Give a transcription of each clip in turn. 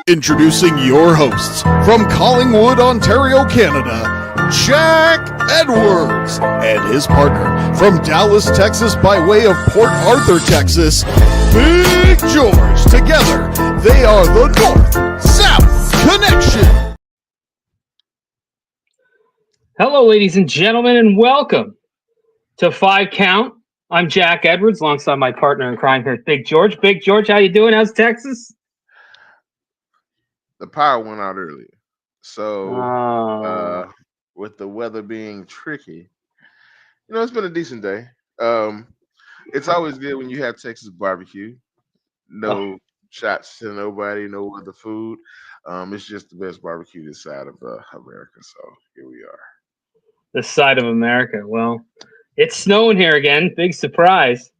Introducing your hosts from Collingwood, Ontario, Canada, Jack Edwards, and his partner from Dallas, Texas, by way of Port Arthur, Texas, Big George. Together, they are the North-South Connection. Hello, ladies and gentlemen, and welcome to 5 Count. I'm Jack Edwards, alongside my partner in crime here, Big George. Big George, how you doing? How's Texas? The power went out earlier. So with the weather being tricky, it's been a decent day. It's always good when you have Texas barbecue. No shots to nobody, no other food. It's just the best barbecue this side of America. So here we are. This side of America. Well, it's snowing here again. Big surprise.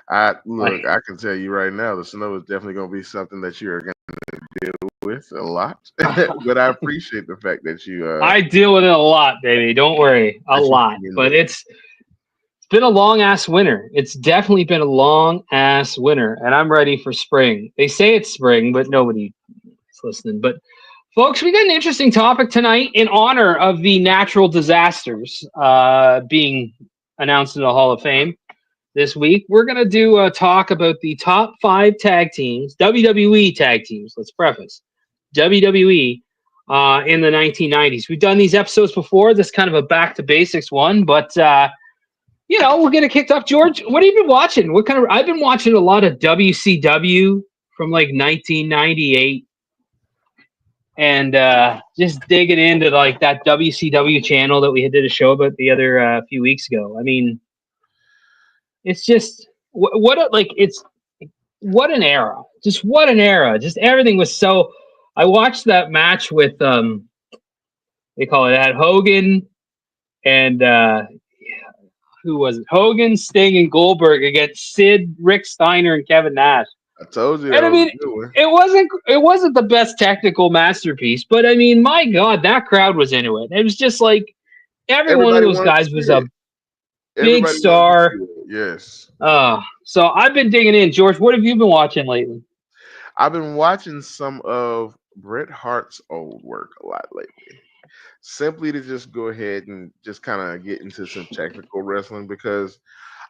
I can tell you right now, the snow is definitely going to be something that you're going to deal with a lot. But I appreciate the fact that you. I deal with it a lot, baby. Don't worry, a lot. But it's been a long ass winter. It's definitely been a long ass winter, and I'm ready for spring. They say it's spring, but nobody is listening. But folks, we got an interesting topic tonight in honor of the natural disasters being announced in the Hall of Fame. This week, we're going to do a talk about the top 5 tag teams, WWE Tag Teams, let's preface, WWE in the 1990s. We've done these episodes before. This is kind of a back-to-basics one, but, we're going to kick off. George, what have you been watching? I've been watching a lot of WCW from, 1998 and just digging into, that WCW channel that we did a show about the other few weeks ago. I mean, it's just what an era. Just what an era. Just everything was so. I watched that match with they call it that Hogan and who was it? Hogan, Sting, and Goldberg against Sid, Rick Steiner, and Kevin Nash. I told you. And I mean, it wasn't the best technical masterpiece, but I mean, my God, that crowd was into it. It was just like every one of those guys was a big star. Yes. So I've been digging in. George, what have you been watching lately? I've been watching some of Bret Hart's old work a lot lately. Simply to just go ahead and just kind of get into some technical wrestling, because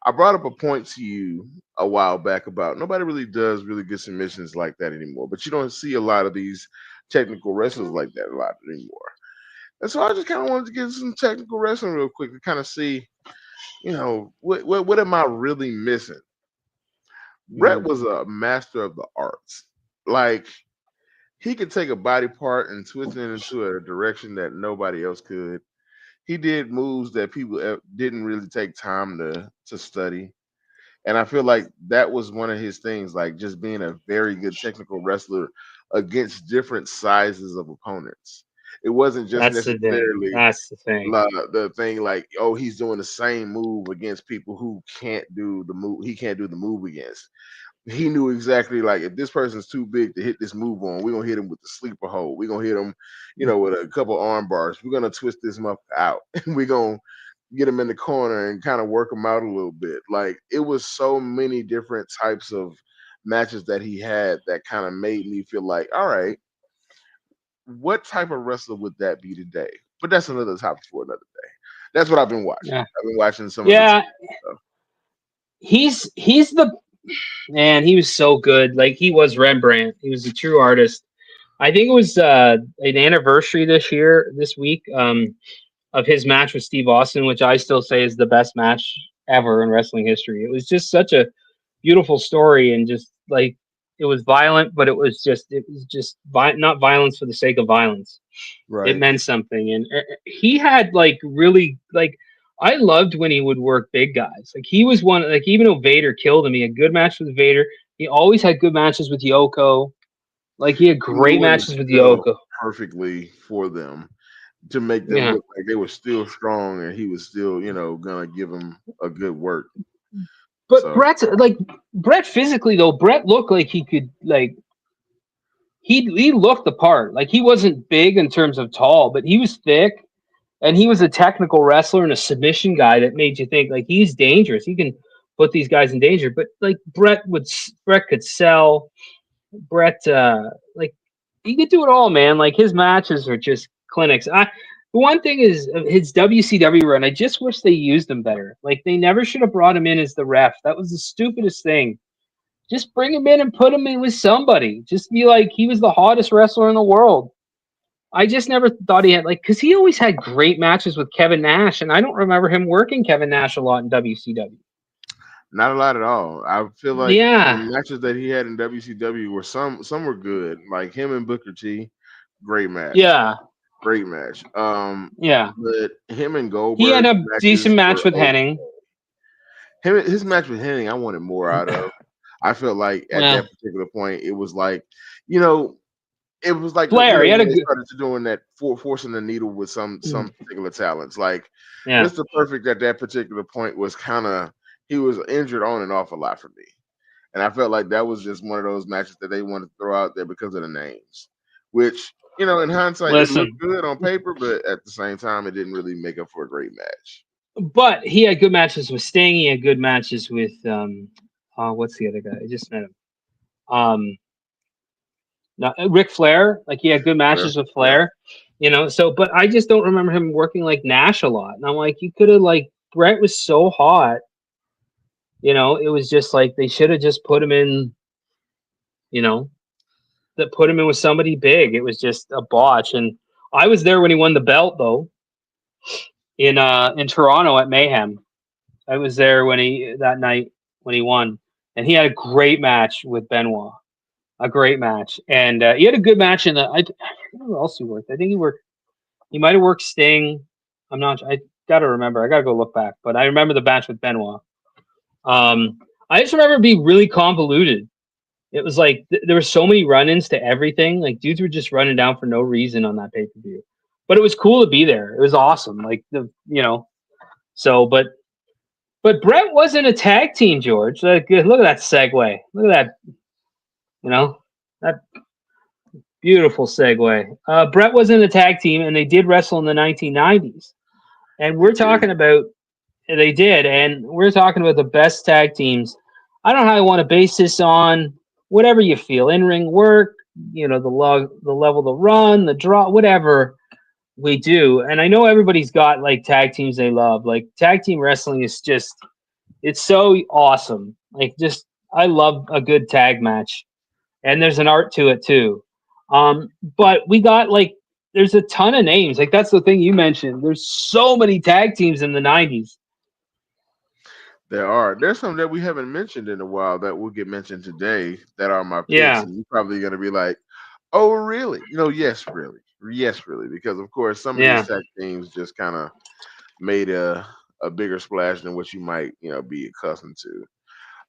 I brought up a point to you a while back about nobody really does really good submissions like that anymore. But you don't see a lot of these technical wrestlers like that a lot anymore. And so I just kind of wanted to get some technical wrestling real quick to kind of see, what am I really missing? Bret was a master of the arts. Like, he could take a body part and twist it into a direction that nobody else could. He did moves that people didn't really take time to study. And I feel like that was one of his things, like just being a very good technical wrestler against different sizes of opponents. It wasn't just necessarily the thing like, oh, he's doing the same move against people who can't do the move. He can't do the move against. He knew exactly, like, if this person's too big to hit this move on, we're going to hit him with the sleeper hold. We're going to hit him, with a couple arm bars. We're going to twist this muff out. We're going to get him in the corner and kind of work him out a little bit. Like, it was so many different types of matches that he had that kind of made me feel like, all right, what type of wrestler would that be today? But that's another topic for another day. That's what I've been watching. Yeah. I've been watching some of the stuff. He's the man. He was so good. Like, he was Rembrandt. He was a true artist. I think it was an anniversary this week, of his match with Steve Austin, which I still say is the best match ever in wrestling history. It was just such a beautiful story, and just like, it was violent, but it was just not violence for the sake of violence. Right. It meant something. And he had I loved when he would work big guys. Like, he was one, like, even though Vader killed him, he had good matches with Vader. He always had good matches with Yoko. Like, he had great matches with Yoko. Perfectly for them to make them look like they were still strong, and he was still, gonna give them a good work. But Bret physically, though, Bret looked like he could, like, he looked the part. Like, he wasn't big in terms of tall, but he was thick, and he was a technical wrestler and a submission guy that made you think, like, he's dangerous. He can put these guys in danger. But, like, Bret could sell. Bret, he could do it all, man. Like his matches are just clinics. The one thing is his WCW run. I just wish they used him better. Like they never should have brought him in as the ref. That was the stupidest thing. Just bring him in and put him in with somebody. Just be like he was the hottest wrestler in the world. I just never thought he had because he always had great matches with Kevin Nash, and I don't remember him working Kevin Nash a lot in WCW. Not a lot at all. I feel like the Yeah, matches that he had in WCW were some were good. Like him and Booker T, great match, yeah, great match. yeah. But him and He had Goldberg's a decent matches match were with okay. Henning. His match with Henning, I wanted more out of. I felt like at Well, that particular point, it was like, you know, it was like Flair, he had when a they good. started to doing that forcing the needle with some particular talents. Like Yeah. Mr. Perfect at that particular point was kind of he was injured on and off a lot for me, and I felt like that was just one of those matches that they wanted to throw out there because of the names, which in hindsight it looked Listen, good on paper, but at the same time it didn't really make up for a great match. but he had good matches with Sting. He had good matches with what's the other guy? I just met him. No, Ric Flair. Like he had good Flair, matches with yeah. Flair. So but I just don't remember him working like Nash a lot. And I'm like, you could have Brett was so hot. It was just like they should have just put him in. You know, that put him in with somebody big. It was just a botch. And I was there when he won the belt though in Toronto at Mayhem. I was there that night when he won, and he had a great match with Benoit, a great match, and he had a good match in the. I don't know who else he worked. I think he worked. He might have worked Sting. I'm not. I gotta remember. I gotta go look back, but I remember the match with Benoit. I just remember it being really convoluted. It was like there were so many run-ins to everything. Like dudes were just running down for no reason on that pay-per-view, but it was cool to be there. It was awesome. So but Brett wasn't a tag team, George. Look at that segue. Look at that. That beautiful segue. Brett wasn't a tag team, and they did wrestle in the 1990s. And we're They did. talking about they did, and we're talking about the best tag teams. I don't know how I want to base this on. Whatever you feel, in ring work, the level, the run, the draw, whatever we do. And I know everybody's got tag teams they love. Like tag team wrestling is just it's so awesome. I love a good tag match, and there's an art to it too. But we got there's a ton of names. Like that's the thing you mentioned. There's so many tag teams in the '90s. There's some that we haven't mentioned in a while that will get mentioned today that are my picks, Yeah, and you're probably gonna be like, "Oh, really?" Yes, really, because of course some of these yeah, tag teams just kind of made a bigger splash than what you might be accustomed to.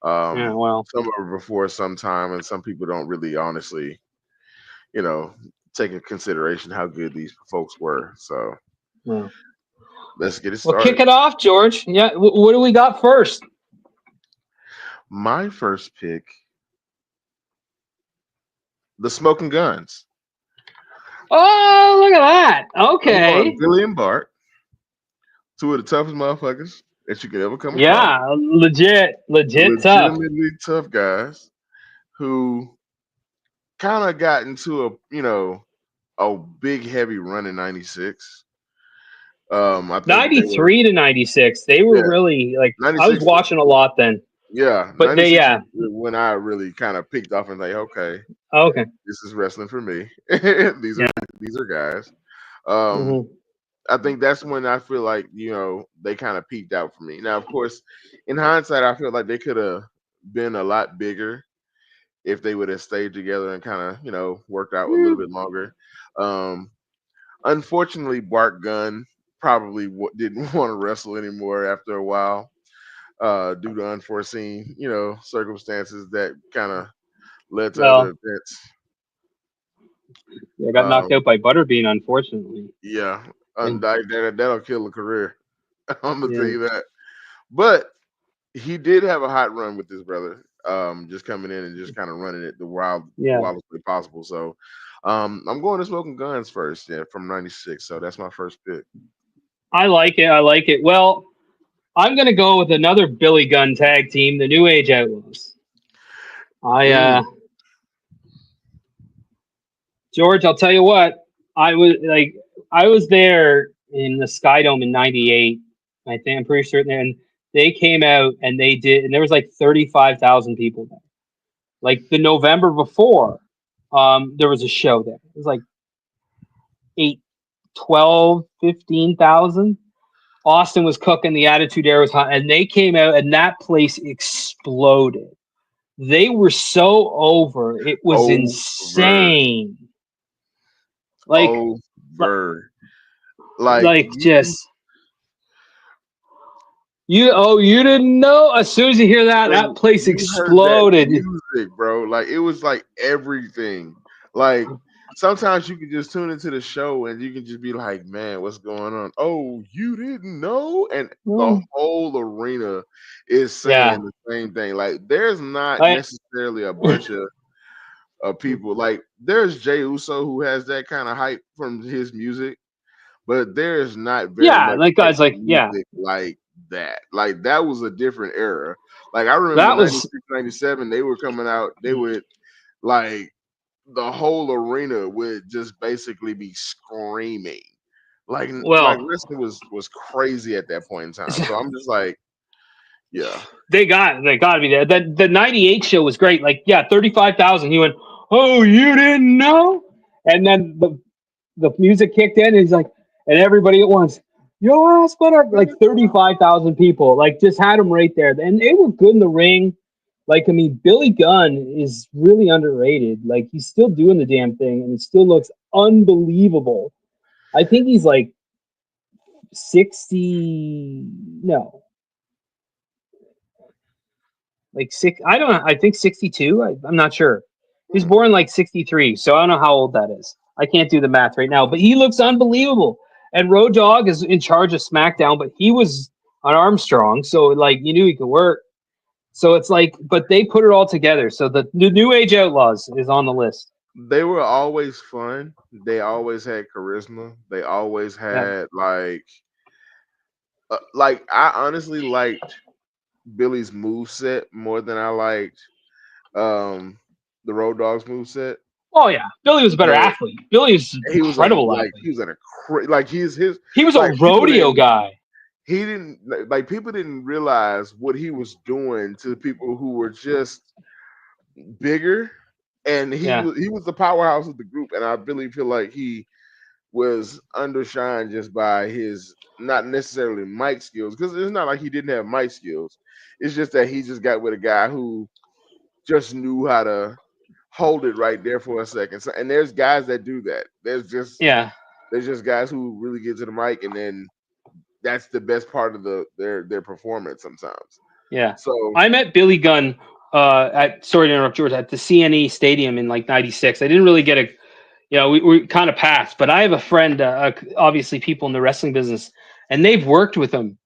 yeah. Well, Some are before some time, and some people don't really honestly you know take into consideration how good these folks were. So well, let's get it well. Kick started. it off, George. Yeah. What do we got first? My first pick, the Smoking Guns. Oh, look at that. I'm going Okay. Billy and Bart, two of the toughest motherfuckers that you could ever come across. Yeah, legit tough. Legitimately tough guys who kind of got into a big heavy run in '96. I think they were 93 to 96. They were yeah really I was '96. watching a lot then. Yeah, But they '96 yeah. is when I really kind of picked off and like, okay, Okay. this is wrestling for me. these are Yeah. these are guys. Um, Hmm. I think that's when I feel like they kind of peaked out for me. Now, of course, in hindsight, I feel like they could have been a lot bigger if they would have stayed together and kind of worked out a little bit longer. Um, Unfortunately, Bart Gunn probably didn't want to wrestle anymore after a while due to unforeseen circumstances that kind of led to other Well, events. I got knocked Um, out by Butterbean, unfortunately. yeah, And, that'll kill a career. I'm gonna tell yeah. you that. But he did have a hot run with his brother, just coming in and just kind of running it the Yeah. wildest way possible. So, I'm going to Smoking Guns first, yeah, from '96. So that's my first pick. I like it. I like it. Well, I'm gonna go with another Billy Gunn tag team, the New Age Outlaws. I Mm, George, I'll tell you what. I was there in the Sky Dome in '98. I think I'm pretty certain. And they came out and they did, and there was like 35,000 people there. Like the November before, there was a show there. It was like 8, 12, 15,000. Austin was cooking. The Attitude Era was hot, and they came out, and that place exploded. They were so over. It was Over, insane. Like, over. like You, just you. Oh, you didn't know? As soon as you hear that, that when place you heard that exploded. music, bro, like it was like everything. Like sometimes you can just tune into the show and you can just be like, man, what's going on? Oh, you didn't know? And the Mm, whole arena is yeah, saying the same thing. Like there's not I, necessarily a bunch of people. Like there's Jay Uso who has that kind of hype from his music, but there's not very yeah. much Like hype guys, like yeah, music like that. Like that was a different era. Like I remember that was 96, 97, they were coming out, they would like the whole arena would just basically be screaming. Like well. wrestling was crazy at that point in time. So I'm just like, yeah. They got to be there. The '98 show was great. Like yeah, 35,000. He went, oh, you didn't know? And then the music kicked in. And he's like, and everybody at once, your ass better like 35,000 people. Like just had him right there, and they were good in the ring. Like I mean, Billy Gunn is really underrated. Like he's still doing the damn thing, and it still looks unbelievable. I think he's like 60. No, like six. I don't know. I think 62. I'm not sure. He was Hmm. born like 63, so I don't know how old that is. I can't do the math right now, but he looks unbelievable. And Road Dogg is in charge of SmackDown, but he was on Armstrong, so like you knew he could work. So it's like, but they put it all together. So the New Age Outlaws is on the list. They were always fun. They always had charisma. They always Yeah. had like I honestly liked Billy's move set more than I liked um the Road Dogs move set. Oh yeah, Billy was a better But athlete. Billy was an he was incredible athlete. he was at a like his He was a like people rodeo didn't guy. he didn't like people didn't realize what he was doing to people who were just bigger, and Yeah, he was the powerhouse of the group, and I really feel like he was undershined just by his not necessarily mic skills, because it's not like he didn't have mic skills. It's just that he just got with a guy who just knew how to hold it right there for a second. So, and there's guys that do that. yeah, There's just guys who really get to the mic, and then that's the best part of their performance sometimes. yeah. So I met Billy Gunn at sorry to interrupt George at the CNE Stadium in like '96. I didn't really get a we kind of passed, but I have a friend, obviously people in the wrestling business, and they've worked with him,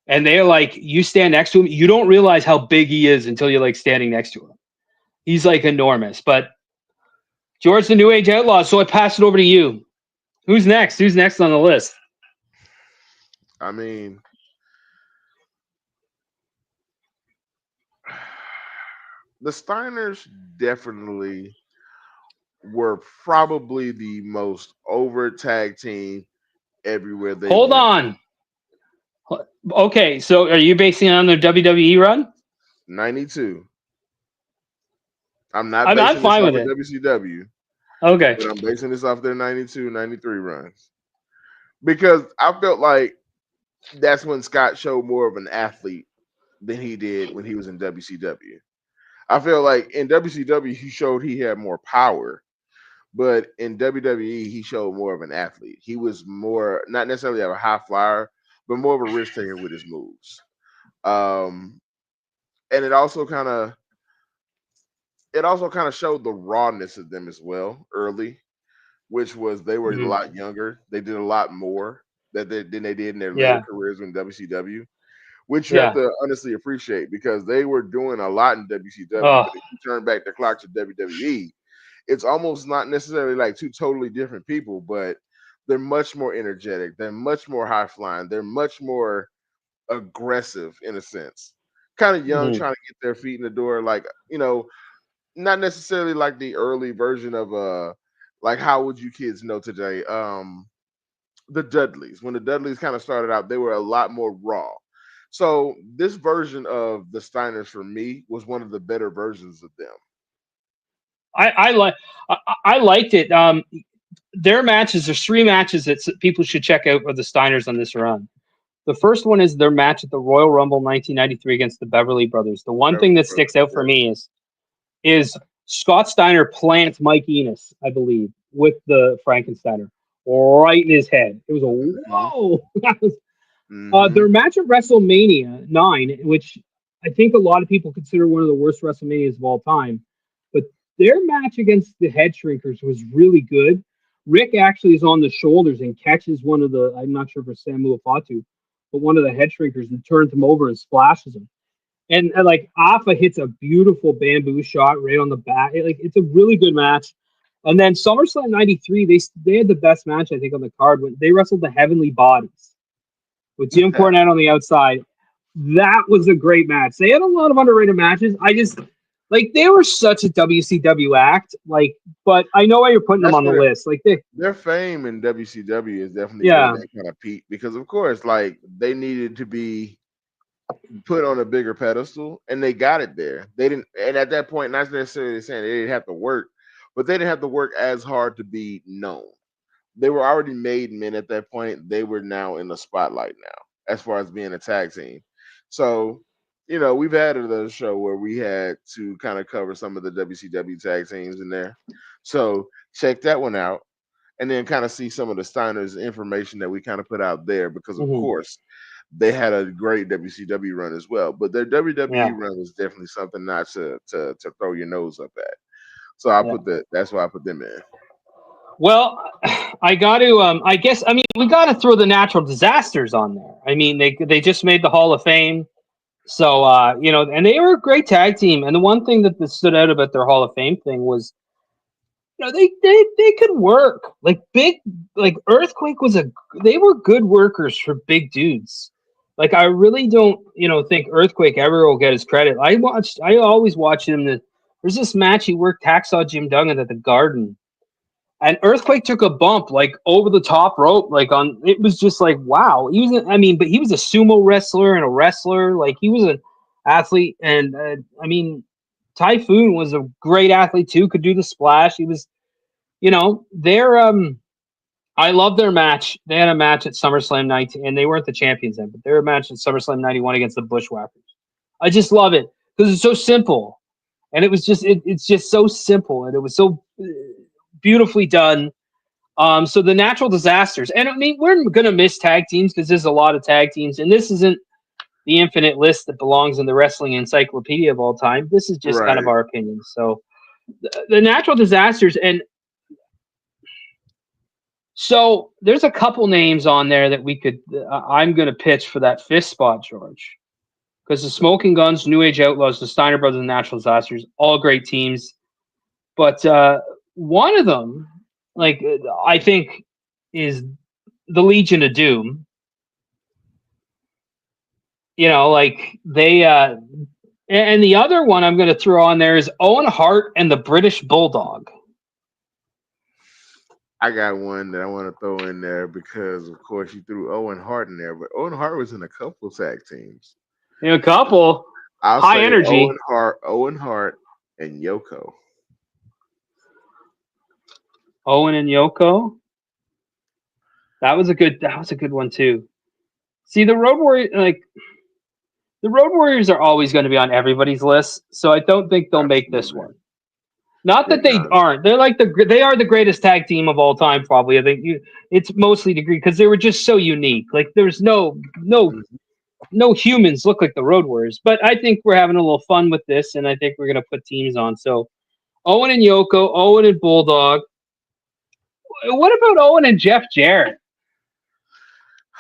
and they're like, you stand next to him, you don't realize how big he is until you're like standing next to him. He's like enormous. But George, the New Age Outlaw. So I pass it over to you. Who's next? Who's next on the list? I mean, the Steiners definitely were probably the most over tag team everywhere they Hold went. on. Okay, so are you basing it on their WWE run? 92. I'm not I'm basing this fine off with of it. WCW, Okay. but I'm basing this off their 92, 93 runs. Because I felt like that's when Scott showed more of an athlete than he did when he was in WCW. I feel like in WCW he showed he had more power, but in WWE he showed more of an athlete. He was more not necessarily a high flyer, but more of a risk taker with his moves. Um, and it also kind of showed the rawness of them as well early, which was they were a Mhm. lot younger. They did a lot more than they did in their later Yeah. careers in WCW, which you have Yeah. to honestly appreciate because they were doing a lot in WCW. Oh, But if you turn back the clock to WWE, it's almost not necessarily like two totally different people, but they're much more energetic. They're much more high flying. They're much more aggressive in a sense. Kind of young, mhm. trying to get their feet in the door. Like, not necessarily like the early version of Like, how would you kids know today? The Dudleys, when the Dudleys kind of started out, they were a lot more raw. So this version of the Steiners for me was one of the better versions of them. I like I liked it. Their matches. There's 3 matches that people should check out of the Steiners on this run. The first one is their match at the Royal Rumble 1993 against the Beverly Brothers. The one thing that sticks out for me is Scott Steiner plants Mike Enos, I believe, with the Frankensteiner right in his head. It was a whoa. That was their match at WrestleMania 9, which I think a lot of people consider one of the worst WrestleManias of all time. But their match against the Head Shrinkers was really good. Rick actually is on the shoulders and catches one of the, I'm not sure if it's Samu Fatu, but one of the Head Shrinkers and turns him over and splashes him. And like Afa hits a beautiful bamboo shot right on the back. It's a really good match. And then SummerSlam 93, they had the best match, I think, on the card when they wrestled the Heavenly Bodies with Jim Cornette on the outside. That was a great match. They had a lot of underrated matches. I just like they were such a WCW act. Like, but I know why you're putting them on the list. Like their fame in WCW is definitely where that kind of peak because of course, like they needed to be put on a bigger pedestal, and they got it there. They didn't, and at that point, not necessarily saying they didn't have to work, but they didn't have to work as hard to be known. They were already made men at that point. They were now in the spotlight now, as far as being a tag team. So, you know, we've had a show where we had to kind of cover some of the WCW tag teams in there. So check that one out, and then kind of see some of the Steiners information that we kind of put out there because, of course, they had a great WCW run as well. But their WWE run was definitely something not to throw your nose up at. So I put that's why I put them in. Well, I got to. I guess. I mean, we got to throw the Natural Disasters on there. I mean, they just made the Hall of Fame, so you know, and they were a great tag team. And the one thing that stood out about their Hall of Fame thing was, you know, they could work like Earthquake they were good workers for big dudes. Like I really don't, you know, think Earthquake ever will get his credit. I always watch him. There's this match he worked Hacksaw Jim Duggan at the Garden. And Earthquake took a bump like over the top rope, like on. It was just like wow. He was, but he was a sumo wrestler and a wrestler. Like he was an athlete, and Typhoon was a great athlete too. Could do the splash. He was, you know, I love their match. They had a match at SummerSlam 19, and they weren't the champions then, but their match at SummerSlam 91 against the Bushwhackers. I just love it because it's so simple, and it was just it's just so simple, and it was so beautifully done. So the Natural Disasters, and I mean, we're gonna miss tag teams because there's a lot of tag teams, and this isn't the infinite list that belongs in the wrestling encyclopedia of all time. This is just kind of our opinion. So the Natural Disasters, and so there's a couple names on there that we could. I'm gonna pitch for that fifth spot, George, because the Smoking Guns, New Age Outlaws, the Steiner Brothers, and Natural Disasters, all great teams, but one of them, like I think, is the Legion of Doom. You know, like they and the other one I'm going to throw on there is Owen Hart and the British Bulldog. I got one that I want to throw in there because, of course, you threw Owen Hart in there, but Owen Hart was in a couple tag teams. In a couple, I'll high say energy. Owen Hart, and Yoko. Owen and Yoko. That was a good one too. See, the Road Warriors are always going to be on everybody's list, so I don't think they'll make this one. Not that they aren't. They are the greatest tag team of all time, probably. I think it's mostly degree because they were just so unique. Like there's no humans look like the Road Warriors. But I think we're having a little fun with this, and I think we're going to put teams on. So Owen and Yoko, Owen and Bulldog. What about Owen and Jeff Jarrett?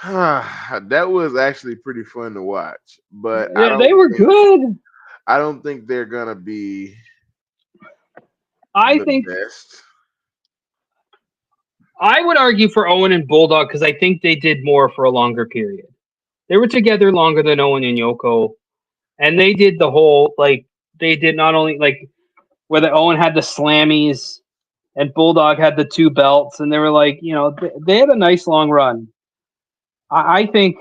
That was actually pretty fun to watch, but they were good. I don't think they're gonna be. I think best. I would argue for Owen and Bulldog because I think they did more for a longer period. They were together longer than Owen and Yoko, and they did the whole they did not only whether Owen had the slammies and Bulldog had the 2 belts, and they were like, they had a nice long run. I think,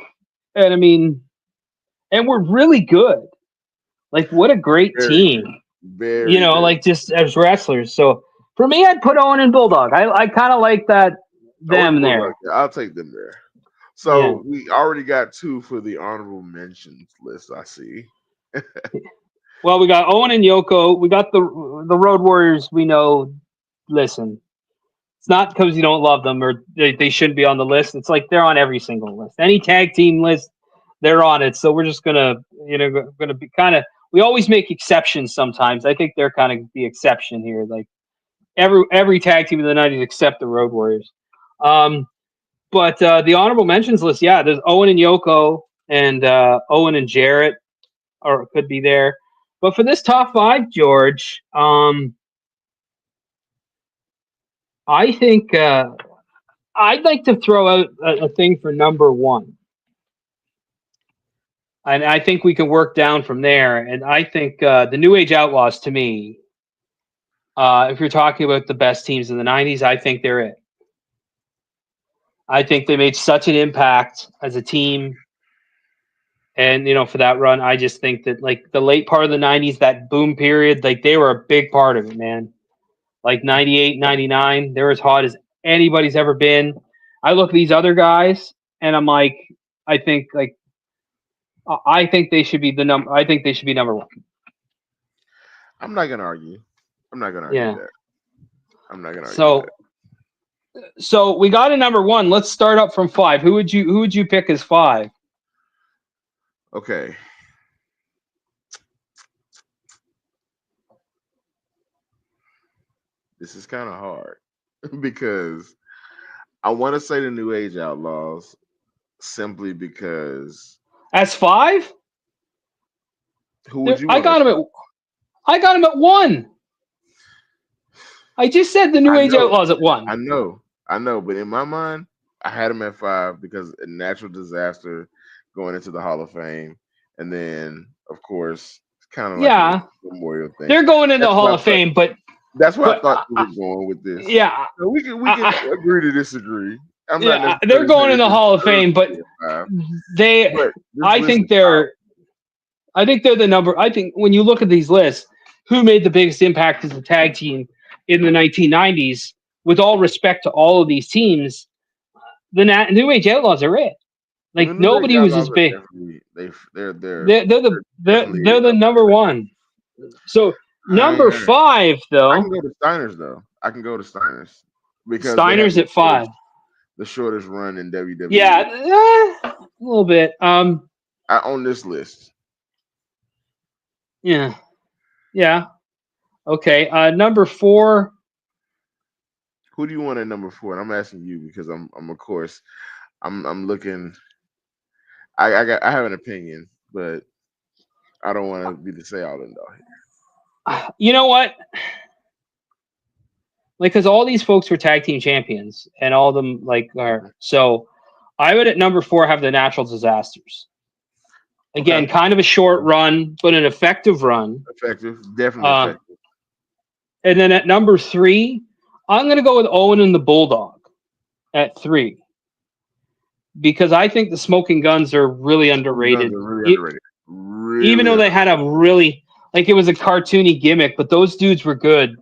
and I mean, and we're really good. Like, what a great team. Very good. Like just as wrestlers. So for me, I'd put Owen and Bulldog. I kind of like that them there. I'll take them there. So we already got 2 for the honorable mentions list, I see. Well, we got Owen and Yoko. We got the Road Warriors. We know. Listen, it's not because you don't love them or they shouldn't be on the list. It's like they're on every single list. Any tag team list, they're on it. So we're just gonna be kind of. We always make exceptions sometimes. I think they're kind of the exception here. Like every tag team in the 90s except the Road Warriors. But the honorable mentions list, there's Owen and Yoko and Owen and Jarrett, or could be there. But for this top 5, George, I think I'd like to throw out a thing for number 1. And I think we can work down from there. And I think the New Age Outlaws, to me, if you're talking about the best teams in the 90s, I think they're it. I think they made such an impact as a team. And, for that run, I just think that, like, the late part of the 90s, that boom period, like, they were a big part of it, man. Like, 98, 99, they're as hot as anybody's ever been. I look at these other guys, and I'm like, I think they should be number 1. I'm not going to argue. That. I'm not going to argue that. So we got a number 1. Let's start up from 5. Who would you pick as 5? Okay. This is kind of hard because I want to say the New Age Outlaws simply because. As 5? Who would you? I got him at 1. I just said the New Age Outlaws at 1. I know, but in my mind, I had him at 5 because a natural disaster going into the Hall of Fame, and then of course it's kind of like a memorial thing. They're going in the Hall of Fame, but that's why I thought we were going with this. Yeah, so we can agree to disagree. They're going in the Hall of Fame, but I think they're the number. I think when you look at these lists, who made the biggest impact as a tag team in the 1990s? With all respect to all of these teams, the New Age Outlaws are it. Like nobody was as big. They're the number 1. So number 5 though. I can go to Steiner's though. Because Steiner's at 5. The shortest run in WWE. Yeah, a little bit. On this list. Yeah. Okay. Number 4. Who do you want at number 4? And I'm asking you because I'm of course I'm looking. I have an opinion, but I don't want to be the say all and all here. You know what? Like, because all these folks were tag team champions, and all of them are. So, I would at number 4 have the Natural Disasters. Again, kind of a short run, but an effective run. Definitely effective. And then at number 3, I'm going to go with Owen and the Bulldog at 3. Because I think the Smoking Guns are really underrated. Even though they had a really, it was a cartoony gimmick, but those dudes were good.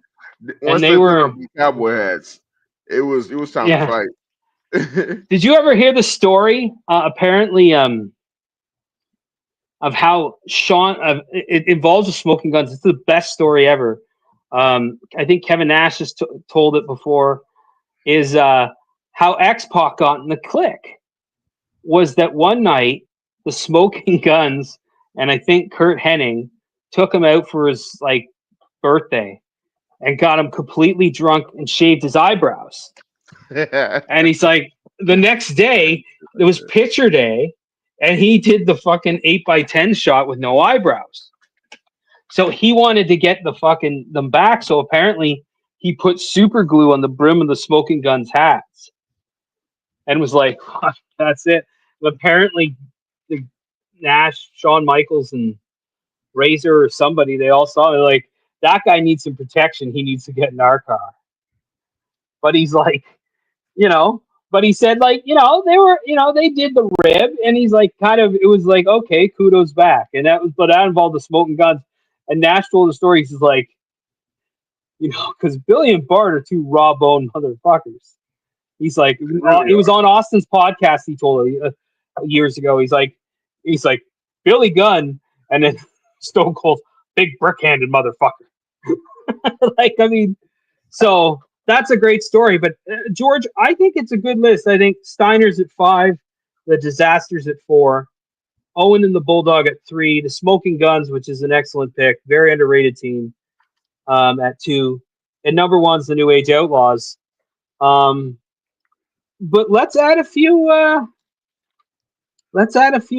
Once they were cowboy hats, it was time to fight. Did you ever hear the story? Apparently, of how Sean, it involves the Smoking Guns. It's the best story ever. I think Kevin Nash has told it before. Is how X-Pac got in the clique was that one night the Smoking Guns and I think Kurt Hennig took him out for his birthday and got him completely drunk and shaved his eyebrows. And he's like, the next day it was picture day and he did the fucking 8x10 shot with no eyebrows. So he wanted to get them back. So apparently he put super glue on the brim of the Smoking Guns hats and was like, that's it. But apparently the Nash, Shawn Michaels, and Razor or somebody, they all saw it like, that guy needs some protection. He needs to get in our car. but he's like, but he said like, they were, they did the rib, and he's like, kind of, it was like, okay, kudos back, and but that involved the smoking guns, and Nash told the story. He's like, because Billy and Bart are two raw bone motherfuckers. He's like, really it was on Austin's podcast. He told years ago. He's like Billy Gunn, and then Stone Cold, big brick-handed motherfucker. Like, I mean, so that's a great story. But George, I think it's a good list. I think Steiner's at 5, the Disasters at 4, Owen and the Bulldog at 3, the Smoking Guns, which is an excellent pick, very underrated team, at 2, and number 1's the New Age Outlaws. But let's add a few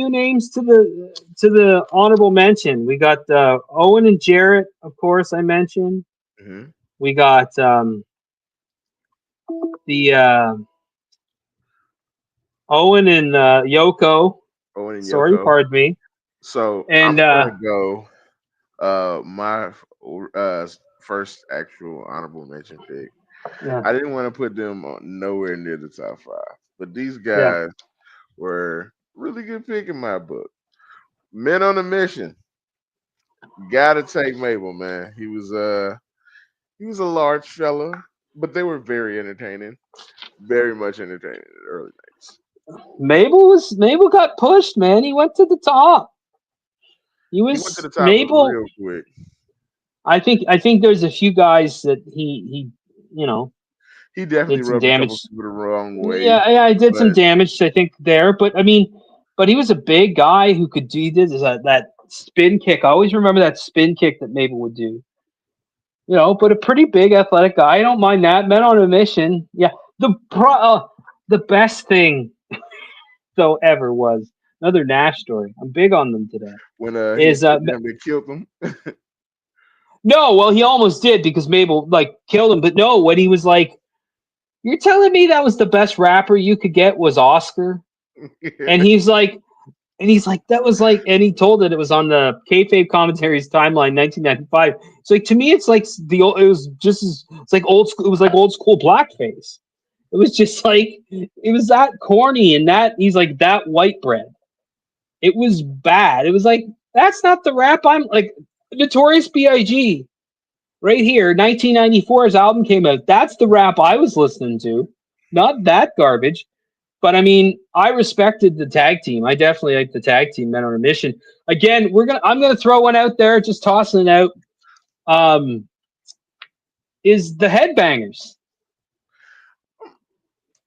names to the honorable mention. We got Owen and Jarrett, of course, I mentioned. Mm-hmm. We got the Owen and Yoko. Owen and Sorry, Yoko. pardon me. So And I'm gonna go. My first actual honorable mention pick. yeah, I didn't want to put them nowhere near the top 5, but these yeah. guys were really good pick in my book. Men on a Mission. Gotta take Mabel, man. He was a large fella, but they were very entertaining. Very much entertaining in the early nights. Mabel got pushed, man. He went to the top. He went to the top Mabel. real quick. I think there's a few guys that he He definitely did some rubbed a couple damage. people the wrong way. Yeah, I did some but damage, I think, there. But I mean, he was a big guy who could do that spin kick. I always remember that spin kick that Mabel would do. But a pretty big athletic guy. I don't mind that. Men on a Mission. Yeah. The best thing though ever was another Nash story. I'm big on them today. when they killed him. No, well, he almost did because Mabel killed him. But no, when he was like, "You're telling me that was the best rapper you could get was Oscar?" And he's like, that was like, and he told it was on the Kayfabe Commentaries timeline, 1995. It's like, to me, it's like it's like old school. It was like old school blackface. It was just like, it was that corny, and that he's like that white bread. It was bad. It was like, that's not the rap I'm like. Notorious B.I.G. right here, 1994, his album came out. That's the rap I was listening to, not that garbage. But I mean, I respected the tag team. I definitely like the tag team, Men on a Mission. Again, I'm gonna throw one out there, just tossing it out. Is the Headbangers?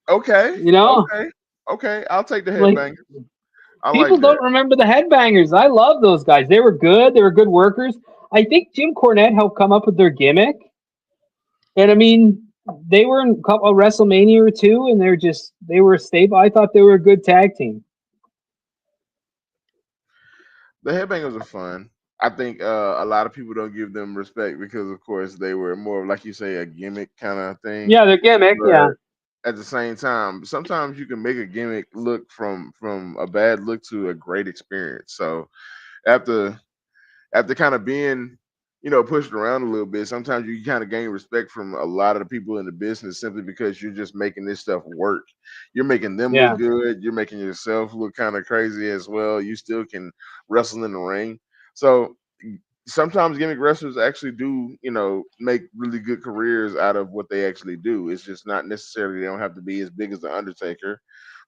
Okay. Okay. I'll take the Headbangers. People don't remember the Headbangers. I love those guys. They were good. They were good workers. I think Jim Cornette helped come up with their gimmick. And I mean, they were in a WrestleMania or 2, and they were a staple. I thought they were a good tag team. The Headbangers are fun. I think a lot of people don't give them respect because, of course, they were more of, like you say, a gimmick kind of thing. Yeah, their gimmick. But yeah. At the same time, sometimes you can make a gimmick look from a bad look to a great experience. So after kind of being, pushed around a little bit, sometimes you kind of gain respect from a lot of the people in the business simply because you're just making this stuff work. You're making them look good. You're making yourself look kind of crazy as well. You still can wrestle in the ring. So sometimes gimmick wrestlers actually do, make really good careers out of what they actually do. It's just not necessarily, they don't have to be as big as the Undertaker,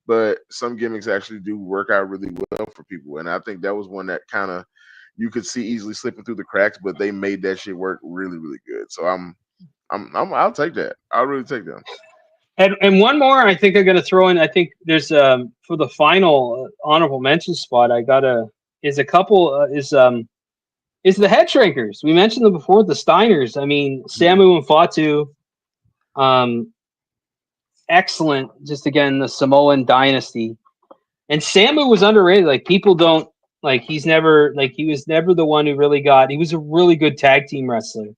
but some gimmicks actually do work out really well for people. And I think that was one that kind of you could see easily slipping through the cracks, but they made that shit work really, really good. So I'll take that. I'll really take that. And one more, I think I'm gonna throw in. I think there's for the final honorable mention spot. Is the Head Shrinkers. We mentioned them before, the Steiners. I mean, Samu and Fatu, excellent. Just again, the Samoan dynasty. And Samu was underrated. Like, people don't he was never the one who really got. He was a really good tag team wrestler.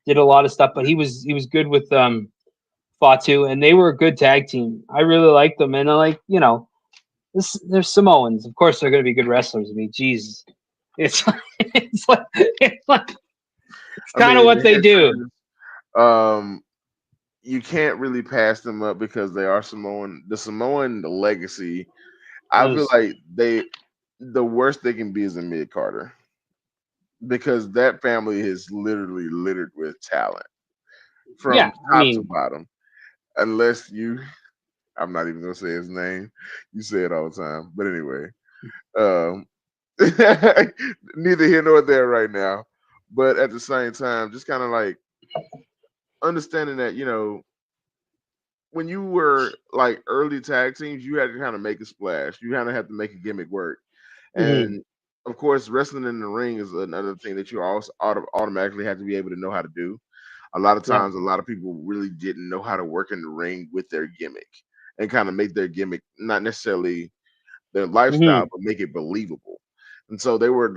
Did a lot of stuff, but he was good with Fatu, and they were a good tag team. I really liked them, and they're Samoans. Of course, they're going to be good wrestlers. I mean, Jesus, it's kind of what they do. you can't really pass them up because they are Samoan. The Samoan legacy, I feel Those- like the worst they can be is a mid Carter because that family is literally littered with talent yeah, from I top to mean, bottom. Unless you, I'm not even gonna say his name. You say it all the time, but anyway, um, neither here nor there right now. But at the same time, just kind of like understanding that when you were like early tag teams, you had to kind of make a splash. You kind of have to make a gimmick work. mhm, And of course, wrestling in the ring is another thing that you also automatically have to be able to know how to do. A lot of yeah, times, a lot of people really didn't know how to work in the ring with their gimmick and kind of make their gimmick not necessarily their lifestyle, mhm. but make it believable. And so they were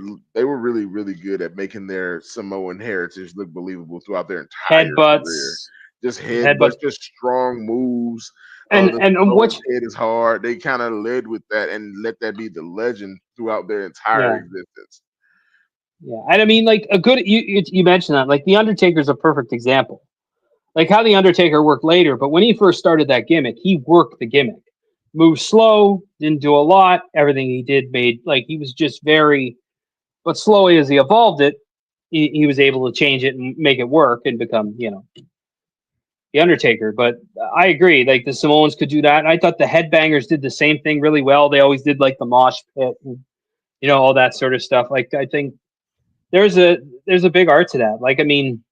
really really good at making their Samoan heritage look believable throughout their entire career. Headbutts, Just headbutts, headbutt, just strong moves. and The and Samoan what? head is hard. They kind of led with that and let that be the legend throughout their entire Yeah, existence. yeah, and I mean, like a good. You mentioned that, like the Undertaker's a perfect example. Like how the Undertaker worked later, but when he first started that gimmick, he worked the gimmick. Moved slow, didn't do a lot. Everything he did made like he was just very. But slowly as he evolved it, he was able to change it and make it work and become, the Undertaker. But I agree, like the Samoans could do that. And I thought the Headbangers did the same thing really well. They always did like the mosh pit, and, all that sort of stuff. Like I think there's a there's a big art to that. Like I mean,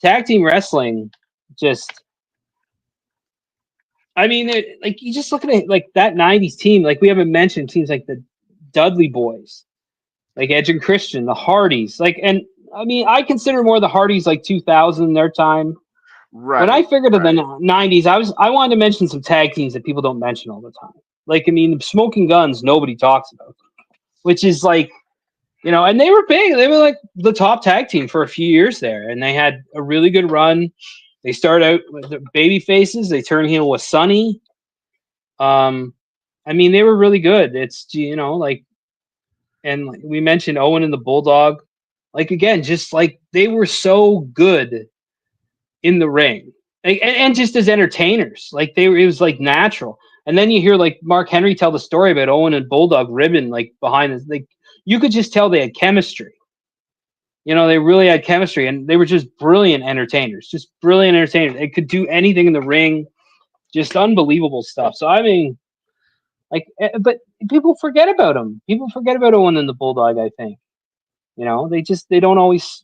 tag team wrestling, just I mean, like you just look at it, like that '90s team. Like we haven't mentioned teams like the Dudley Boys, like Edge and Christian, the Hardys, like, and I mean, I consider more the Hardys like 2000 their time. When I Right, figured of the right. '90s, I wanted to mention some tag teams that people don't mention all the time. Like, I mean, the Smoking Guns, nobody talks about, which is like, and they were big. They were like the top tag team for a few years there, and they had a really good run. They start out with the baby faces. They turn heel with Sonny. Um, I mean, they were really good. It's like, and like we mentioned Owen and the Bulldog. Like again, just like they were so good in the ring, like, and just as entertainers. Like they were, it was like natural. And then you hear like Mark Henry tell the story about Owen and Bulldog ribbon like behind us. Like you could just tell they had chemistry. They really had chemistry, and they were just brilliant entertainers. Just brilliant entertainers. They could do anything in the ring. Just unbelievable stuff. So I mean, like, but people forget about them. People forget about Owen and the Bulldog. I think they don't always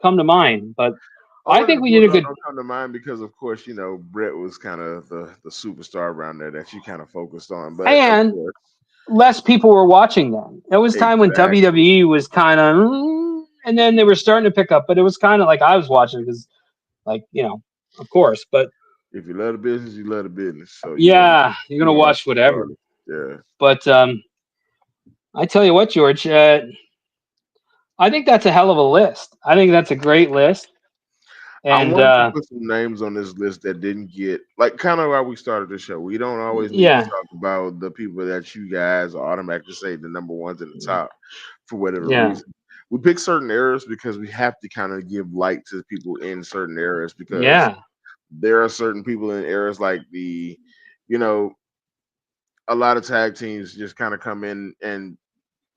come to mind. But I Owen and think the we did a Bulldog good. don't come to mind because, of course, Brett was kind of the superstar around there that you kind of focused on. But of And course, less people were watching them. It was time when exactly. WWE was kind of, and then they were starting to pick up. But it was kind of like I was watching because, like of course. But If you love the business, you love the business. So yeah, you're you're gonna gonna watch watch it whatever. regardless. Yeah. But I tell you what, George, I think that's a hell of a list. I think that's a great list. I And wanted to put some names on this list that didn't get like kind of how we started the show. We don't always need to yeah, talk about the people that you guys automatically say the number ones in the top for whatever yeah, reason. We pick certain eras because we have to kind of give light to people in certain eras because yeah, there are certain people in eras like you know, a lot of tag teams just kind of come in and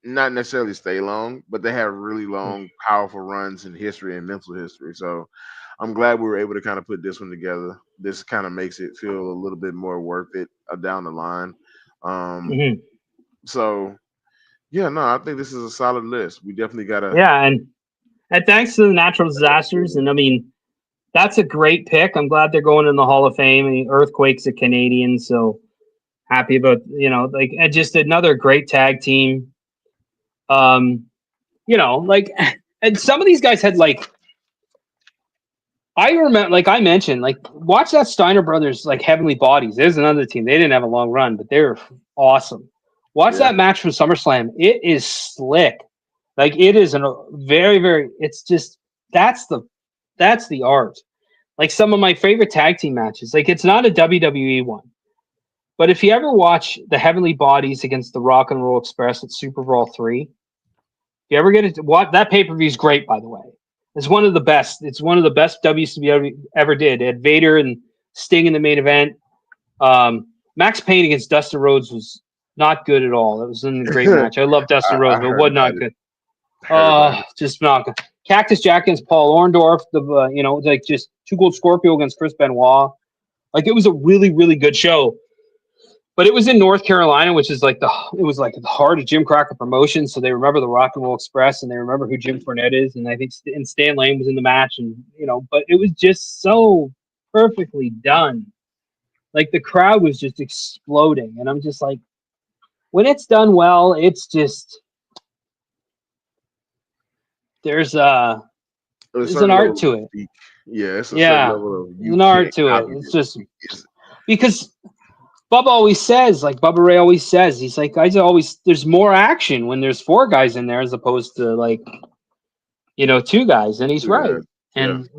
not necessarily stay long, but they have really long, powerful runs in history and mental history. So I'm glad we were able to kind of put this one together. This kind of makes it feel a little bit more worth it down the line. Um, hmm so yeah, no, I think this is a solid list. We definitely gotta. yeah. And thanks to the natural disasters, and I mean that's a great pick. I'm glad they're going in the Hall of Fame. I mean, Earthquake's a Canadian, so happy about like and just another great tag team. Um, like and some of these guys had like I remember like I mentioned, like watch that Steiner Brothers like Heavenly Bodies. There's another team. They didn't have a long run, but they were awesome. Watch Yeah, that match from SummerSlam. It is slick. Like it is a very, very it's just that's the that's the art. Like some of my favorite tag team matches. Like it's not a WWE one. But if you ever watch the Heavenly Bodies against the Rock and Roll Express at Super Bowl 3, if you ever get it, what that pay per view is great, by the way. It's one of the best. It's one of the best WCW ever did. It had Vader and Sting in the main event. Max Payne against Dustin Rhodes was not good at all. It was a great match. I love Dustin Rhodes, I but heard was about not it. good. Heard about Oh, it. just not good. Cactus Jack against Paul Orndorff. Like just Two Gold Scorpio against Chris Benoit. Like it was a really, really good show. But it was in North Carolina, which is like the heart of Jim Crockett Promotions. So they remember the Rock and Roll Express, and they remember who Jim Cornette is, and I think and Stan Lane was in the match, and but it was just so perfectly done. Like the crowd was just exploding, and I'm just like, when it's done well, it's just there's There's a there's an certain art level of to it. mystique. Yeah, it's a certain Yeah, level of there's you an art can't to it. copy It's this. just It's, because Bubba always says, like Bubba Ray always says, he's like, guys always there's more action when there's four guys in there as opposed to like two guys, and he's right. yeah, And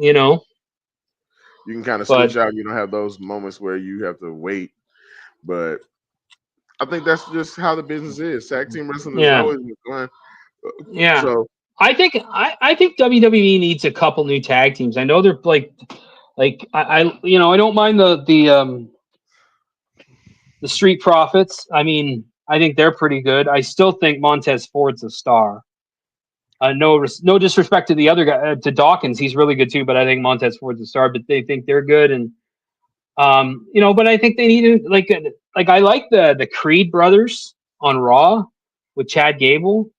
you can kind of but switch out. You don't have those moments where you have to wait. But I think that's just how the business is. Tag team wrestling has yeah, always been fun. yeah. So I think WWE needs a couple new tag teams. I know they're like I don't mind the Street Profits. I mean, I think they're pretty good. I still think Montez Ford's a star. No disrespect to the other guy, to Dawkins. He's really good too, but I think Montez Ford's a star. But they think they're good, and but I think they need like I like the Creed brothers on Raw with Chad Gable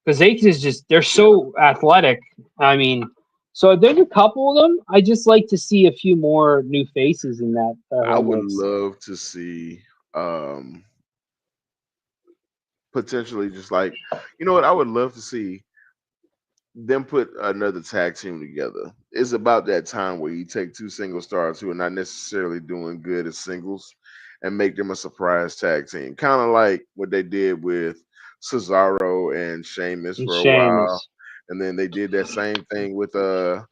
because they're so athletic. I mean, so there's a couple of them. I just like to see a few more new faces in that I whole would mix. love to see potentially just like what I would love to see them put another tag team together. It's about that time where you take two single stars who are not necessarily doing good as singles and make them a surprise tag team. Kind of like what they did with Cesaro and Sheamus And for a while. Sheamus, And then they did that same thing with not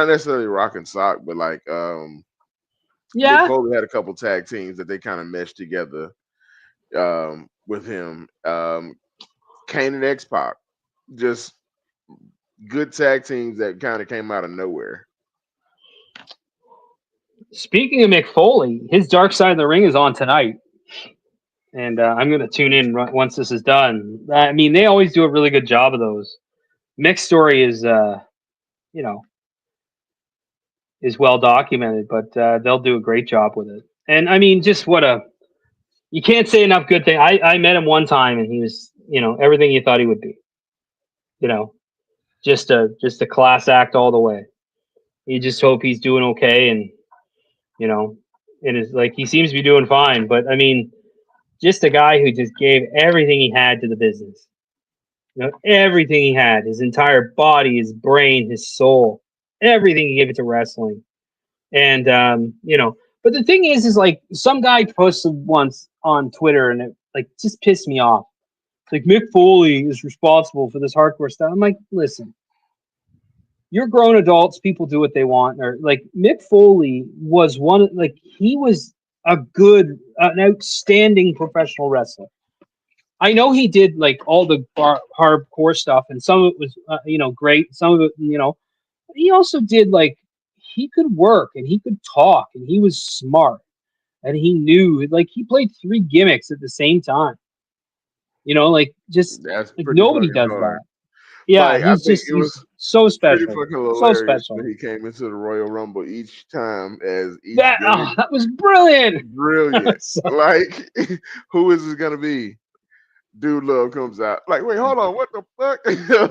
necessarily Rock and Sock, but like Mick yeah. Foley had a couple tag teams that they kind of meshed together with him. Kane and X Pac. Just good tag teams that kind of came out of nowhere. Speaking of Mick Foley, his Dark Side of the Ring is on tonight, and I'm going to tune in once this is done. I mean, they always do a really good job of those. Mick's story is, you know, is well documented, but they'll do a great job with it. And I mean, just you can't say enough good thing. I met him one time, and he was, everything you thought he would be. You know, just a class act all the way. You just hope he's doing okay, and you know, and is like he seems to be doing fine. But I mean, just a guy who just gave everything he had to the business. Everything he had, his entire body, his brain, his soul, everything he gave it to wrestling. And but the thing is like some guy posted once on Twitter, and it like just pissed me off. It's like Mick Foley is responsible for this hardcore stuff. I'm like, listen, you're grown adults. People do what they want. Or like Mick Foley was he was an outstanding professional wrestler. I know he did like all the hardcore stuff, and some of it was great. Some of it, but he also did like he could work and he could talk and he was smart and he knew like he played three gimmicks at the same time. Like just That's like pretty nobody fucking does hard. that. Yeah, Like I think it he's was so pretty special, fucking so hilarious when special. he came into the Royal Rumble each time as each gimmick. That was brilliant. Brilliant. Like, who is it gonna be? Dude Love comes out. Like, wait, hold on, what the fuck?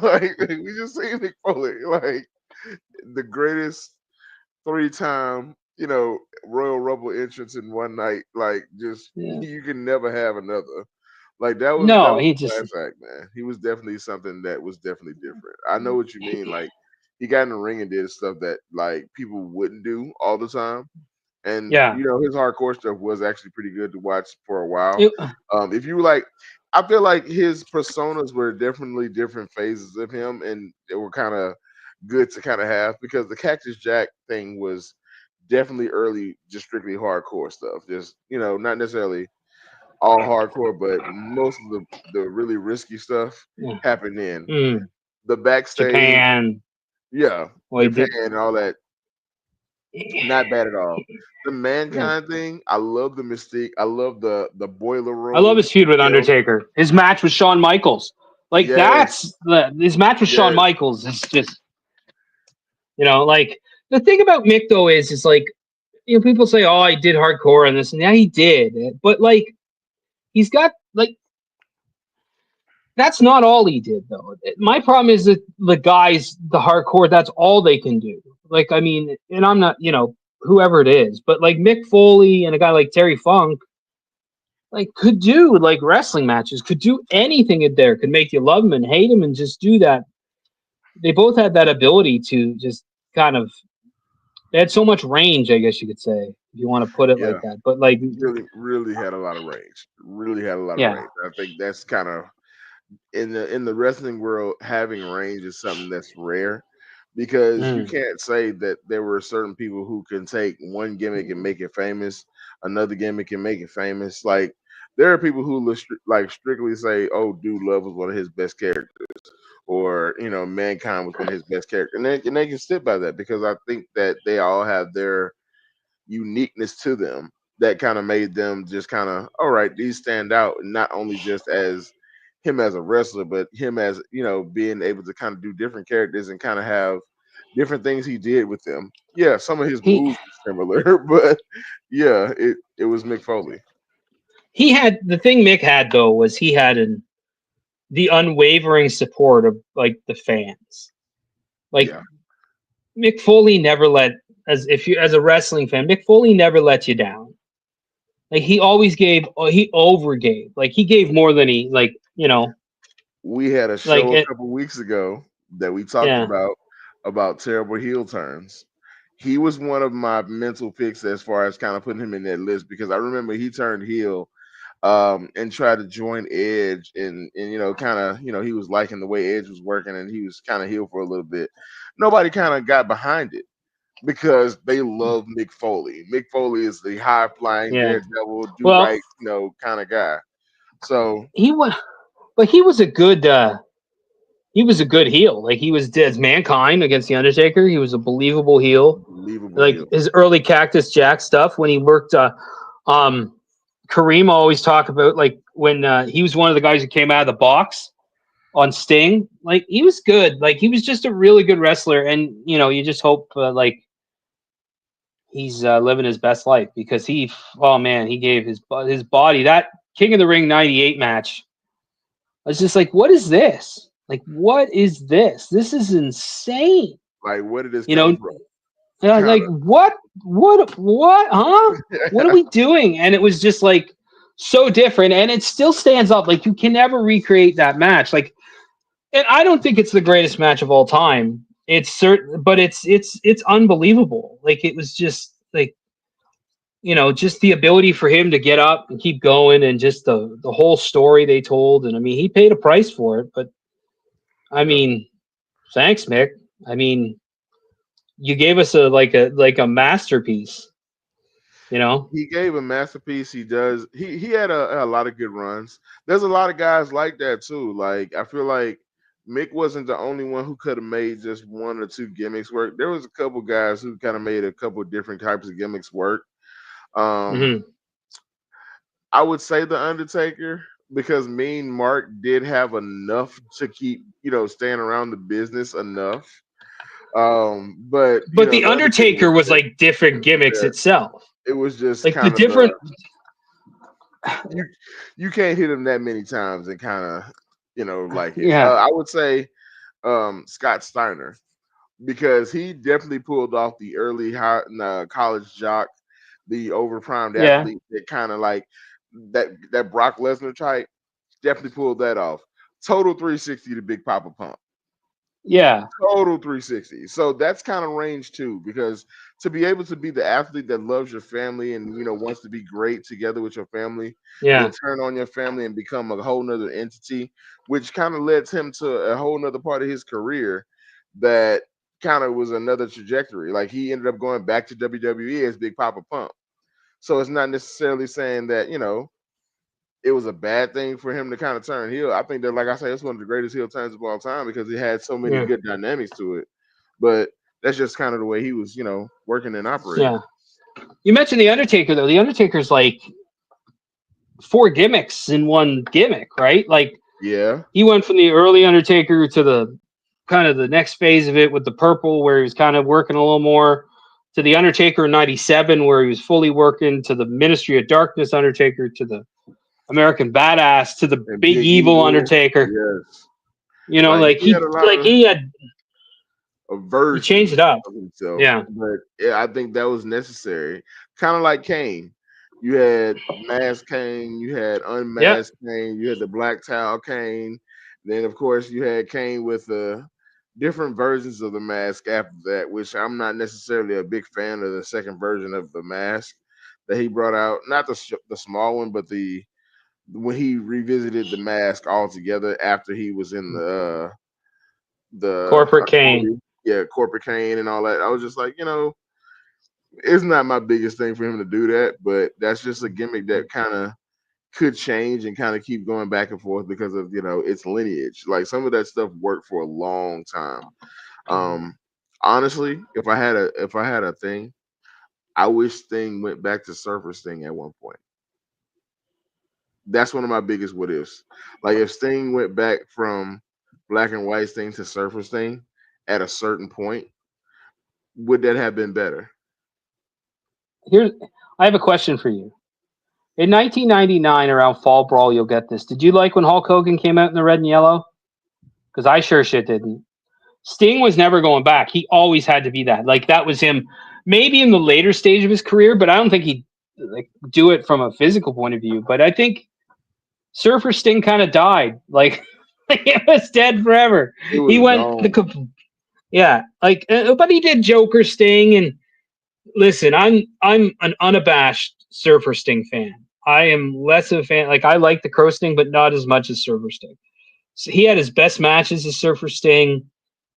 Like, we just seen Nick Foley. Like the greatest three-time, Royal Rumble entrance in one night. Like, just Yeah. you can never have another. Like that was No, he a just class act, man. He was definitely something that was definitely different. I know what you mean. Like he got in the ring and did stuff that like people wouldn't do all the time. And yeah. his hardcore stuff was actually pretty good to watch for a while. It, If you like, I feel like his personas were definitely different phases of him, and they were kind of good to kind of have because the Cactus Jack thing was definitely early, just strictly hardcore stuff. Just not necessarily all hardcore, but most of the really risky stuff yeah. happened in Mm, the backstage. Japan. Yeah, Well, he Japan did. and all that. Not bad at all. The Yeah. mankind thing, I love the mystique. I love the boiler I love his room. feud with You know, Undertaker. His match with Shawn Michaels. Like yes, his match with Shawn yes, Michaels is just, like the thing about Mick though is like, people say, oh, he did hardcore and this, and yeah, he did, but like he's got like that's not all he did though. My problem is that the hardcore, that's all they can do. Like, I mean, and I'm not, whoever it is, but like Mick Foley and a guy like Terry Funk, like could do like wrestling matches, could do anything in there, could make you love him and hate him and just do that. They both had that ability to just kind of, they had so much range, I guess you could say, if you want to put it like yeah. that. But like, Really, really had a lot of range. Really had a lot of yeah. range. I think that's kind of in the wrestling world, having range is something that's rare because you Mm. can't say that there were certain people who can take one gimmick and make it famous, another gimmick and make it famous. Like there are people who like strictly say, "Oh, Dude Love was one of his best characters," or Mankind was one of his best characters, and they can stick by that because I think that they all have their uniqueness to them that kind of made them just kind of all right. These stand out, not only just as him as a wrestler, but him as being able to kind of do different characters and kind of have different things he did with them. Yeah, some of his He moves were similar, but yeah, it was Mick Foley. he had the thing Mick had though was he had the unwavering support of like the fans. Like Yeah, Mick Foley never let, as a wrestling fan, Mick Foley never let you down. Like he always gave, he overgave. Like he gave more than he we had a like show a it. couple weeks ago that we talked Yeah, about terrible heel turns. He was one of my mental picks as far as kind of putting him in that list because I remember he turned heel and tried to join Edge and kind of he was liking the way Edge was working and he was kind of heel for a little bit. Nobody kind of got behind it because they love Mick Foley. Mick Foley is the high flying yeah. daredevil, do Well, right, kind of guy. So he was, but he was a good. He was a good heel. Like he was as Mankind against the Undertaker. He was a believable heel. believable Like heel. his early Cactus Jack stuff when he worked. Um, Kareem always talk about like when he was one of the guys who came out of the box on Sting. Like he was good. Like he was just a really good wrestler, and you just hope like he's living his best life because oh man, he gave his body that King of the Ring '98 match. I was just like, what is this? Like, what is this? This is insane. Like, where did this You come know, from? and I was Kind like, what, huh? What are we doing? And it was just like so different, and it still stands up. Like you can never recreate that match. Like, and I don't think it's the greatest match of all time. It's certain, but it's unbelievable. Like it was just like just the ability for him to get up and keep going, and just the whole story they told. And I mean, he paid a price for it, but I of, mean, thanks, Mick. I mean, you gave us a masterpiece. You know? he gave a masterpiece. He does. He had a lot of good runs. There's a lot of guys like that too. Like I feel like Mick wasn't the only one who could have made just one or two gimmicks work. There was a couple guys who kind of made a couple different types of gimmicks work. Um, Hmm. I would say the Undertaker because Mean Mark did have enough to keep staying around the business enough. But But the the Undertaker was Undertaker was there. like different gimmicks Yeah, itself. it was just Like the kind of the different, you you can't hit him that many times and kind of like it. yeah, I would say Scott Steiner because he definitely pulled off the early college jock, the overprimed yeah, athlete that kind of like that Brock Lesnar type. Definitely pulled that off. Total 360 to Big Papa Pump. yeah, Total 360. So that's kind of range too, because to be able to be the athlete that loves your family and wants to be great together with your family, then yeah, turn on your family and become a whole nother entity, which kind of led him to a whole nother part of his career that kind of was another trajectory. Like he ended up going back to WWE as Big Papa Pump. So it's not necessarily saying that, it was a bad thing for him to kind of turn heel. I think that, like I said, it's one of the greatest heel turns of all time because it had so many yeah. good dynamics to it. but that's just kind of the way he was, working and operating. Yeah. You mentioned the Undertaker though. The Undertaker's like 4 gimmicks in one gimmick, right? Like Yeah, he went from the early Undertaker to the kind of the next phase of it with the purple, where he was kind of working a little more, to the Undertaker in '97, where he was fully working, to the Ministry of Darkness Undertaker, to the American Badass, to the and Big Big Evil Evil. Undertaker. Yes, You know, like he had a lot of he changed versions it up. of himself, Yeah. but yeah, I think that was necessary. Kind of like Kane. You had masked Kane, you had Yep. unmasked Kane, you had the black towel Kane. Then, of course, you had Kane with different versions of the mask after that, which I'm not necessarily a big fan of the second version of the mask that he brought out. Not the small one, but the when he revisited the mask altogether after he was in the Corporate Kane. authority, yeah, corporate Kane and all that. I was just like, it's not my biggest thing for him to do that, but that's just a gimmick that kind of could change and kind of keep going back and forth because of its lineage. Like some of that stuff worked for a long time. Honestly, if I had a thing, I wish Sting went back to Surfer Sting at one point. That's one of my biggest what ifs. Like if Sting went back from Black and White Sting to Surfer Sting at a certain point, would that have been better? I have a question for you. In 1999, around Fall Brawl, you'll get this. Did you like when Hulk Hogan came out in the red and yellow? Because I sure shit didn't. Sting was never going back. He always had to be that. Like that was him. Maybe in the later stage of his career, but I don't think he'd like do it from a physical point of view. But I think Surfer Sting kind of died. Like it was dead forever. It He was went gone. yeah. Like, but he did Joker Sting, and listen, I'm an unabashed Surfer Sting fan. I am less of a fan. Like I like the Crow Sting, but not as much as Surfer Sting. So he had his best matches as Surfer Sting.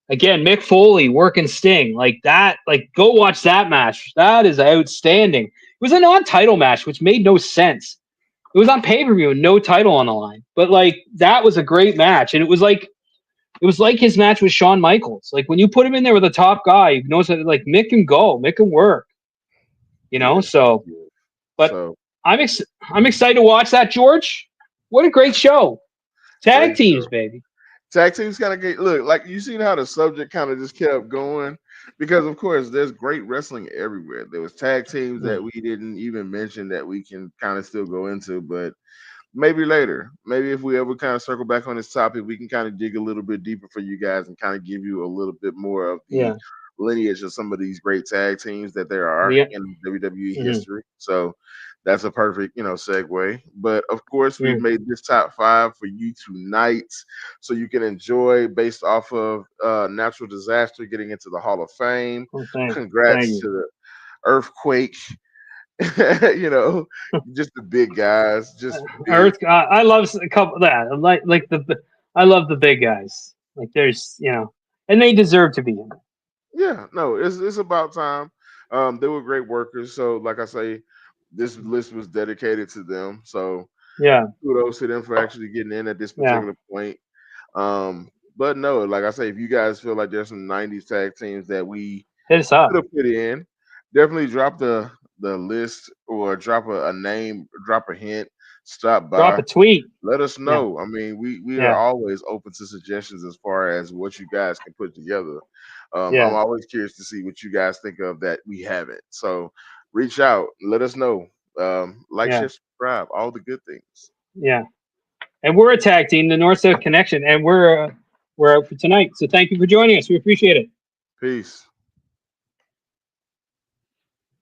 Again, Mick Foley working Sting like that. Like go watch that match. That is outstanding. It was a non-title match, which made no sense. It was on pay-per-view and no title on the line. But like that was a great match, and it was like his match with Shawn Michaels. Like when you put him in there with a top guy, you know, like Mick can go, Mick can work. You know, Yeah. so. Yeah. But So I'm excited to watch that, George. What a great show! Tag great teams, show. baby. Tag teams kind of get look like you seen how the subject kind of just kept going because of course there's great wrestling everywhere. There was tag teams that we didn't even mention that we can kind of still go into, but maybe later. Maybe if we ever kind of circle back on this topic, we can kind of dig a little bit deeper for you guys and kind of give you a little bit more of the Yeah. lineage of some of these great tag teams that there are Yeah. in WWE Mm-hmm. history. So that's a perfect, segue. But of course, we've Mm. made this top 5 for you tonight, so you can enjoy based off of natural disaster getting into the Hall of Fame. Oh, thank Congrats to you. the earthquake. Just the big guys, just big. Earth. I love a couple of that. I love the big guys. Like there's and they deserve to be in it. Yeah, no, it's about time. They were great workers, so like I say, this list was dedicated to them. So Yeah. kudos to them for actually getting in at this Yeah. particular point. But no, like I say, if you guys feel like there's some '90s tag teams that we Hit us up. could have put in, definitely drop the list or drop a name, drop a hint, stop Drop by. a tweet. Let us Yeah. know. I mean, we are Yeah. always open to suggestions as far as what you guys can put together. I'm Yeah. always curious to see what you guys think of that we haven't. So reach out, let us know. Like, Yeah. share, subscribe, all the good things. Yeah. And we're a tag team, the North South Connection, and we're out for tonight. So thank you for joining us. We appreciate it. Peace.